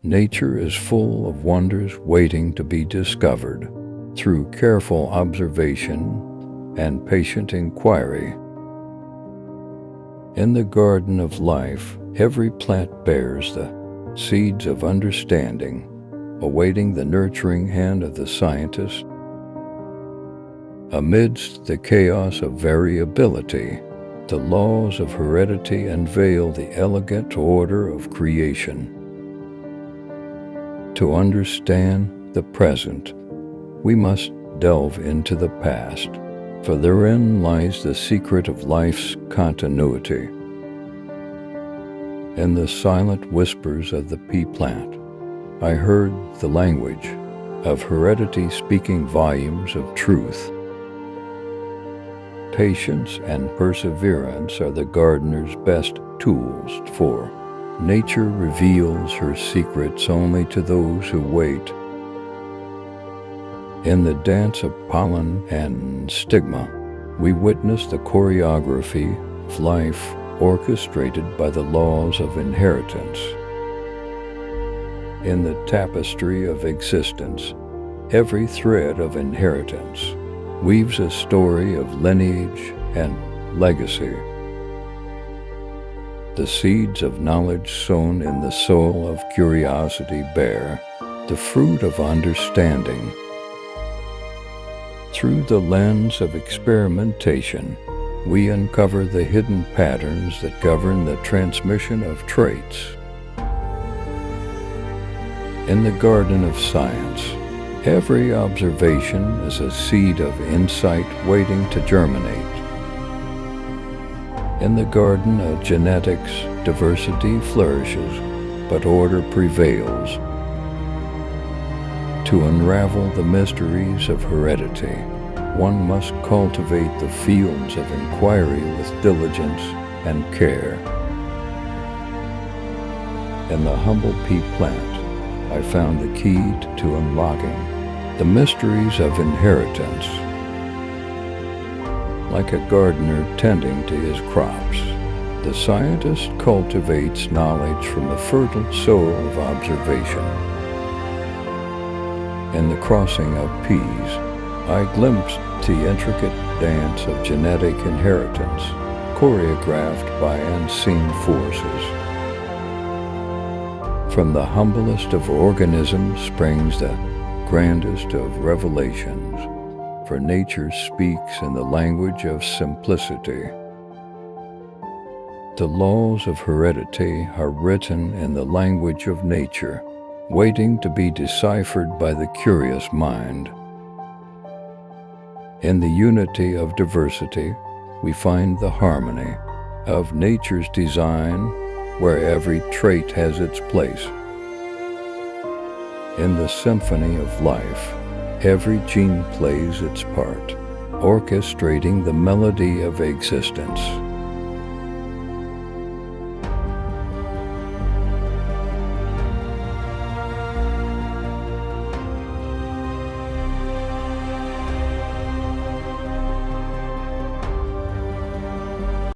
Nature is full of wonders waiting to be discovered through careful observation and patient inquiry. In the garden of life, every plant bears the seeds of understanding, awaiting the nurturing hand of the scientist. Amidst the chaos of variability, the laws of heredity unveil the elegant order of creation. To understand the present, we must delve into the past, for therein lies the secret of life's continuity. In the silent whispers of the pea plant, I heard the language of heredity speaking volumes of truth. Patience and perseverance are the gardener's best tools, for nature reveals her secrets only to those who wait. In the dance of pollen and stigma, we witness the choreography of life orchestrated by the laws of inheritance. In the tapestry of existence, every thread of inheritance weaves a story of lineage and legacy. The seeds of knowledge sown in the soul of curiosity bear the fruit of understanding. Through the lens of experimentation, we uncover the hidden patterns that govern the transmission of traits. In the garden of science, every observation is a seed of insight waiting to germinate. In the garden of genetics, diversity flourishes, but order prevails. To unravel the mysteries of heredity, one must cultivate the fields of inquiry with diligence and care. In the humble pea plant, I found the key to unlocking the mysteries of inheritance. Like a gardener tending to his crops, the scientist cultivates knowledge from the fertile soil of observation. In the crossing of peas, I glimpsed the intricate dance of genetic inheritance, choreographed by unseen forces. From the humblest of organisms springs the grandest of revelations, for nature speaks in the language of simplicity. The laws of heredity are written in the language of nature, waiting to be deciphered by the curious mind. In the unity of diversity, we find the harmony of nature's design, where every trait has its place. In the symphony of life, every gene plays its part, orchestrating the melody of existence.